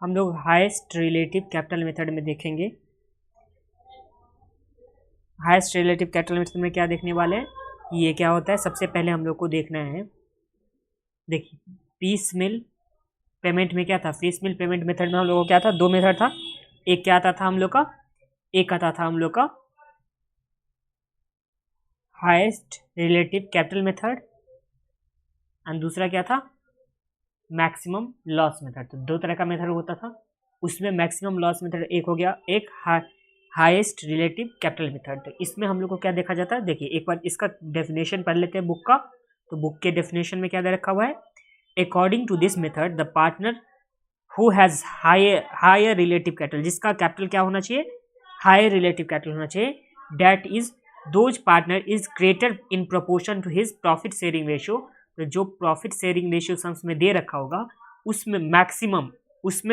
हम लोग highest relative capital method में देखेंगे। हाईएस्ट रिलेटिव कैपिटल मेथड में क्या देखने वाले हैं, ये क्या होता है। सबसे पहले हम लोग को देखना है, देखिए पीस मिल पेमेंट में क्या था, पीस मिल पेमेंट मेथड में हम लोग को क्या था, दो मेथड था। एक क्या आता था हम लोग का, एक आता था हम लोग का highest relative capital method and दूसरा क्या था, मैक्सिमम लॉस मेथड। तो दो तरह का मेथड होता था, उसमें मैक्सिमम लॉस मेथड एक हो गया, एक हाईएस्ट रिलेटिव कैपिटल मेथड। तो इसमें हम लोग को क्या देखा जाता है, देखिए एक बार इसका डेफिनेशन पढ़ लेते हैं बुक का। तो बुक के डेफिनेशन में क्या दे रखा हुआ है, according to this method the partner who has higher relative capital, जिसका कैपिटल क्या होना चाहिए, हायर रिलेटिव कैपिटल होना चाहिए, that is those partner is greater in proportion to his profit sharing ratio. तो जो प्रॉफिट शेयरिंग रेशियो सम्स में दे रखा होगा उसमें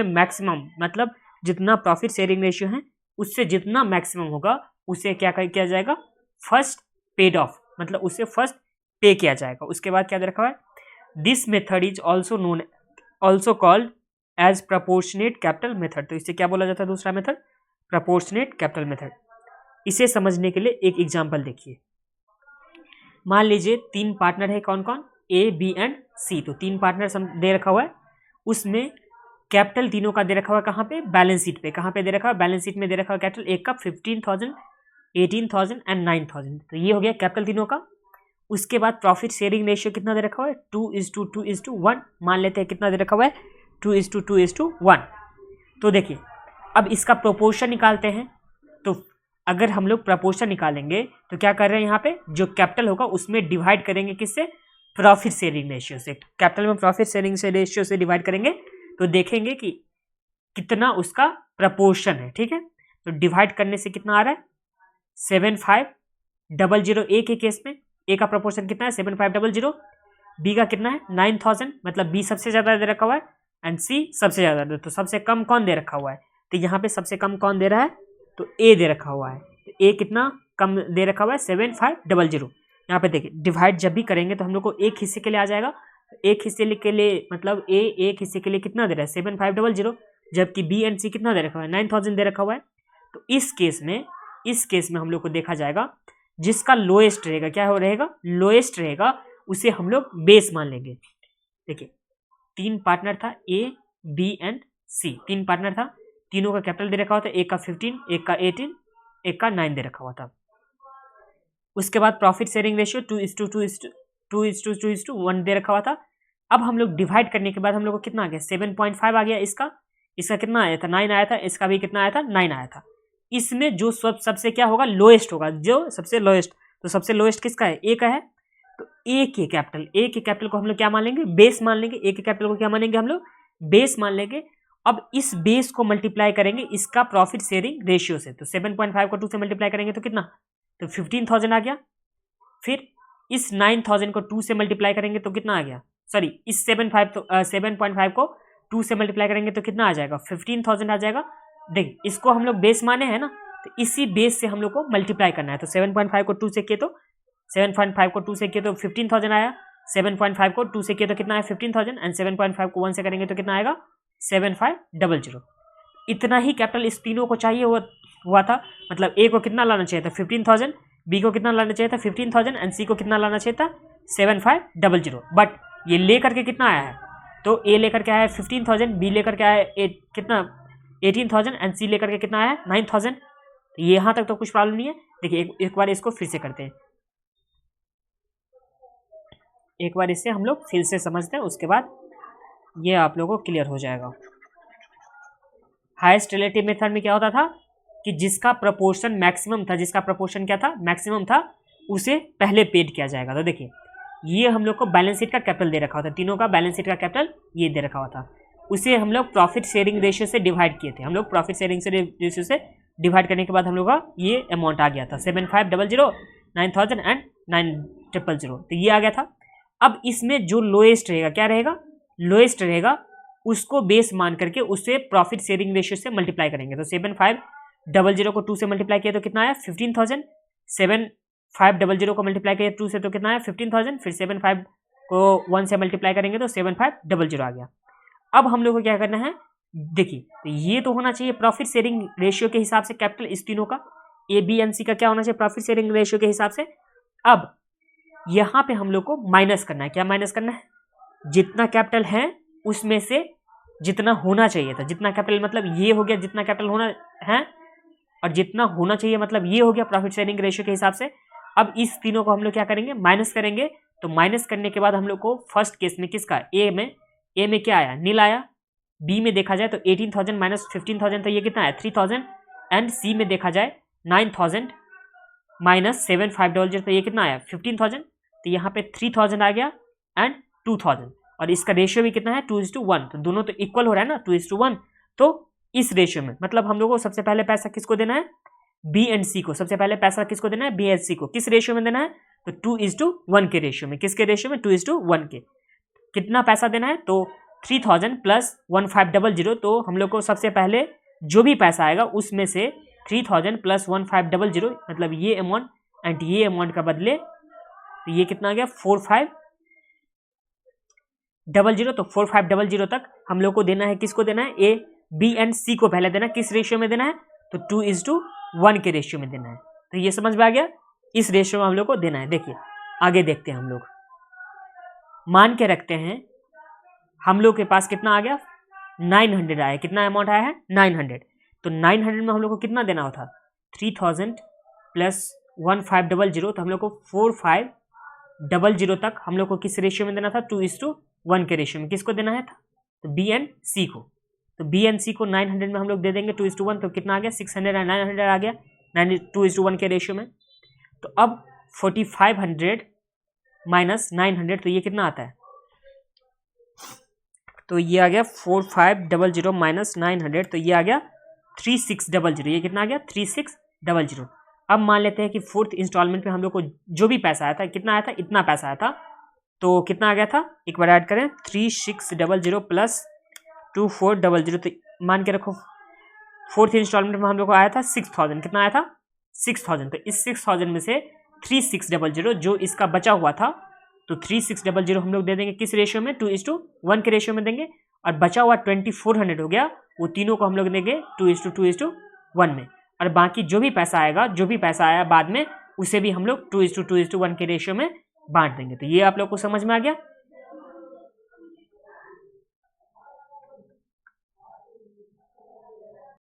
मैक्सिमम मतलब जितना प्रॉफिट शेयरिंग रेशियो है उससे जितना मैक्सिमम होगा उसे क्या किया जाएगा, फर्स्ट पेड ऑफ, मतलब उसे फर्स्ट पे किया जाएगा। उसके बाद क्या दे रखा है, this method is also called as proportionate capital method. तो इसे क्या बोला जाता है, दूसरा मेथड प्रपोर्शनेट कैपिटल मेथड। इसे समझने के लिए एक एग्जांपल देखिए। मान लीजिए तीन पार्टनर है, कौन कौन, ए बी एंड सी। तो तीन पार्टनर दे रखा हुआ है, उसमें कैपिटल तीनों का दे रखा हुआ है कहाँ पे, बैलेंस शीट पे। कहाँ पे दे रखा है, बैलेंस शीट में दे रखा है कैपिटल एक का 15,000, 18,000 एंड 9,000। तो ये हो गया कैपिटल तीनों का। उसके बाद प्रॉफिट शेयरिंग रेशियो कितना दे रखा हुआ है, 2:2:1 मान लेते हैं। कितना दे रखा हुआ है, 2:2:1। तो देखिए अब इसका प्रोपोर्शन निकालते हैं। तो अगर हम लोग प्रोपोर्शन निकालेंगे तो क्या कर रहे हैं, यहाँ पे जो कैपिटल होगा उसमें डिवाइड करेंगे किससे, प्रॉफिट शेयरिंग रेशियो से। कैपिटल में प्रॉफिट शेयरिंग से रेशियो से डिवाइड करेंगे तो देखेंगे कि कितना उसका प्रपोर्शन है, ठीक है। तो डिवाइड करने से कितना आ रहा है, 7,500। ए के केस में ए का प्रपोर्शन कितना है, 7,500। बी का कितना है, 9,000, मतलब बी सबसे ज्यादा दे रखा हुआ है एंड सी सबसे ज्यादा। तो सबसे कम कौन दे रखा हुआ है, तो यहाँ पे सबसे कम कौन दे रहा है, तो ए दे रखा हुआ है। तो ए कितना कम दे रखा हुआ है, 7,500। यहाँ पे देखिए डिवाइड जब भी करेंगे तो हम लोग को एक हिस्से के लिए आ जाएगा। एक हिस्से के लिए मतलब ए एक हिस्से के लिए कितना दे रहा है, 7,500, जबकि बी एंड सी कितना दे रखा हुआ है, 9,000 दे रखा हुआ है। तो इस केस में हम लोग को देखा जाएगा जिसका लोएस्ट रहेगा, क्या हो रहेगा, लोएस्ट रहेगा, उसे हम लोग बेस मान लेंगे। देखिए तीन पार्टनर था, ए बी एंड सी, तीन पार्टनर था, तीनों का कैपिटल दे रखा हुआ था, एक का 15, एक का 18, एक का 9 दे रखा हुआ था। उसके बाद प्रॉफिट शेयरिंग रेशियो 2:1 दे रखा हुआ था। अब हम लोग डिवाइड करने के बाद हम लोग को कितना आ गया, 7.5 आ गया। इसका कितना आया था, 9 आया था। इसका भी कितना आया था, 9 आया था। इसमें जो सबसे क्या होगा, लोएस्ट होगा, जो सबसे लोएस्ट। तो सबसे लोएस्ट किसका है, ए का है। तो ए के कैपिटल को हम लोग क्या मान लेंगे, बेस मान लेंगे। ए के कैपिटल को क्या मानेंगे हम लोग, बेस मान लेंगे। अब इस बेस को मल्टीप्लाई करेंगे इसका प्रॉफिट शेयरिंग रेशियो से। तो 7.5 को 2 से मल्टीप्लाई करेंगे तो कितना, तो 15,000 आ गया। फिर इस 9,000 को 2 से मल्टीप्लाई करेंगे तो कितना आ गया, सॉरी इस 7.5 को 2 से मल्टीप्लाई करेंगे तो कितना आ जाएगा, 15,000 आ जाएगा। देख इसको हम लोग बेस माने हैं ना, तो इसी बेस से हम लोग को मल्टीप्लाई करना है। तो 7.5 को 2 से किए तो 15,000 आया। 7.5 को 2 से किए तो कितना है, 15,000 एंड 7.5 को 1 से करेंगे तो कितना आएगा, 7,500। इतना ही कैपिटल इस तीनों को चाहिए हुआ था। मतलब ए को कितना लाना चाहिए था, 15,000, बी को कितना लाना चाहिए था, 15,000 एंड सी को कितना लाना चाहिए था, 7,500। बट ये लेकर के कितना आया है, तो ए लेकर के आया है 15,000, बी लेकर के आया है कितना 18,000 एंड सी लेकर के कितना आया है 9,000। तो यहाँ तक तो कुछ प्रॉब्लम नहीं है। देखिए एक बार इसको फिर से करते हैं, एक बार इसे हम लोग फिर से समझते हैं, उसके बाद ये आप लोगों को क्लियर हो जाएगा। हाईएस्ट रिलेटिव मेथड में क्या होता था कि जिसका प्रपोर्शन मैक्सिमम था, जिसका प्रपोर्शन क्या था, मैक्सिमम था, उसे पहले पेड किया जाएगा। तो देखिए ये हम लोग को बैलेंस शीट का कैपिटल दे रखा हुआ था, तीनों का बैलेंस शीट का कैपिटल ये दे रखा हुआ था। उसे हम लोग प्रॉफिट शेयरिंग रेशियो से डिवाइड किए थे। हम लोग प्रॉफिट शेयरिंग रेशियो से डिवाइड करने के बाद हम लोग का ये अमाउंट आ गया था, 7,500, 9,000 एंड 9,000। तो ये आ गया था। अब इसमें जो लोएस्ट रहेगा, क्या रहेगा, लोएस्ट रहेगा, उसको बेस मान करके उससे प्रॉफिट शेयरिंग रेशियो से मल्टीप्लाई करेंगे। तो 7,500 को 2 से मल्टीप्लाई किया तो कितना आया, 15,000। 7,500 को मल्टीप्लाई किया 2 से तो कितना आया, 15,000। फिर 7,500 को 1 से मल्टीप्लाई करेंगे तो 7,500 आ गया। अब हम लोग को क्या करना है, देखिए तो ये तो होना चाहिए प्रॉफिट शेयरिंग रेशियो के हिसाब से कैपिटल, इस तीनों का ए बी एन सी का क्या होना चाहिए प्रॉफिट शेयरिंग रेशियो के हिसाब से। अब यहाँ पे हम लोग को माइनस करना है, क्या माइनस करना है, जितना कैपिटल है उसमें से जितना होना चाहिए था, जितना कैपिटल मतलब ये हो गया जितना कैपिटल होना है, और जितना होना चाहिए मतलब ये हो गया प्रॉफिट शेयरिंग रेशियो के हिसाब से। अब इस तीनों को हम लोग क्या करेंगे माइनस करेंगे, तो माइनस करने के बाद हम लोग को फर्स्ट केस में किसका ए में क्या आया नील आया, बी में देखा जाए तो 18,000 माइनस 15,000 तो ये कितना है 3,000, एंड सी में देखा जाए 9,000 माइनस 7,500 तो ये कितना आया 15,000, तो यहाँ पे 3,000 आ गया एंड 2,000, और इसका रेशियो भी कितना है 2:1, तो दोनों तो इक्वल हो रहा है ना 2:1। तो इस रेशियो में मतलब हम लोग को सबसे पहले पैसा किसको देना है बी एंड सी को, सबसे पहले पैसा किसको देना है बी एंड सी को, किस रेशियो में देना है तो 2:1 के रेशियो में, किसके रेशियो में 2:1 के। कितना पैसा देना है तो 3,000 प्लस 1,500, तो हम लोग को सबसे पहले जो भी पैसा आएगा उसमें से 3,000 प्लस 1,500 मतलब ये अमाउंट एंड ये अमाउंट का बदले, तो ये कितना आ गया 4,500, तो 4,500 तक हम लोग को देना है, किसको देना है ए बी एंड सी को पहले देना है, किस रेशियो में देना है तो 2:1 के रेशियो में देना है। तो ये समझ में आ गया, इस रेशियो में हम लोग को देना है। देखिए आगे देखते हैं हम लोग, मान के रखते हैं हम लोग के पास कितना आ गया 900 आया, कितना अमाउंट आया है 900, तो 900 में हम लोग को कितना देना होता 3,000 प्लस 1,500, तो हम लोग को 4,500 तक हम लोग को किस रेशियो में देना था 2:1 के रेशियो में, किसको देना है था तो बी एंड सी को, तो बी एंड सी को 900 में हम लोग दे देंगे 2:1, तो कितना आ गया 600 और 900 आ गया 2:1 के रेशियो में। तो अब 4,500 माइनस 900 तो ये कितना आता है, तो ये आ गया 4,500 माइनस 900, तो ये आ गया 3,600, ये कितना आ गया 3,600। अब मान लेते हैं कि फोर्थ इंस्टॉलमेंट में हम लोग को जो भी पैसा आया था, कितना आया था इतना पैसा आया था, तो कितना आ गया था एक बार ऐड करें 3,600 प्लस 2,400, तो मान के रखो फोर्थ इंस्टॉलमेंट में हम लोग को आया था 6,000, कितना आया था 6,000, तो इस 6,000 में से 3,600 जो इसका बचा हुआ था, तो 3,600 हम लोग दे देंगे किस रेशियो में 2:1 के रेशियो में देंगे, और बचा हुआ 2,400 हो गया, वो तीनों को हम लोग देंगे 2:1 में, और बाकी जो भी पैसा आएगा जो भी पैसा आया बाद में उसे भी हम लोग 2:1 के रेशियो में बांट देंगे। तो ये आप लोग को समझ में आ गया।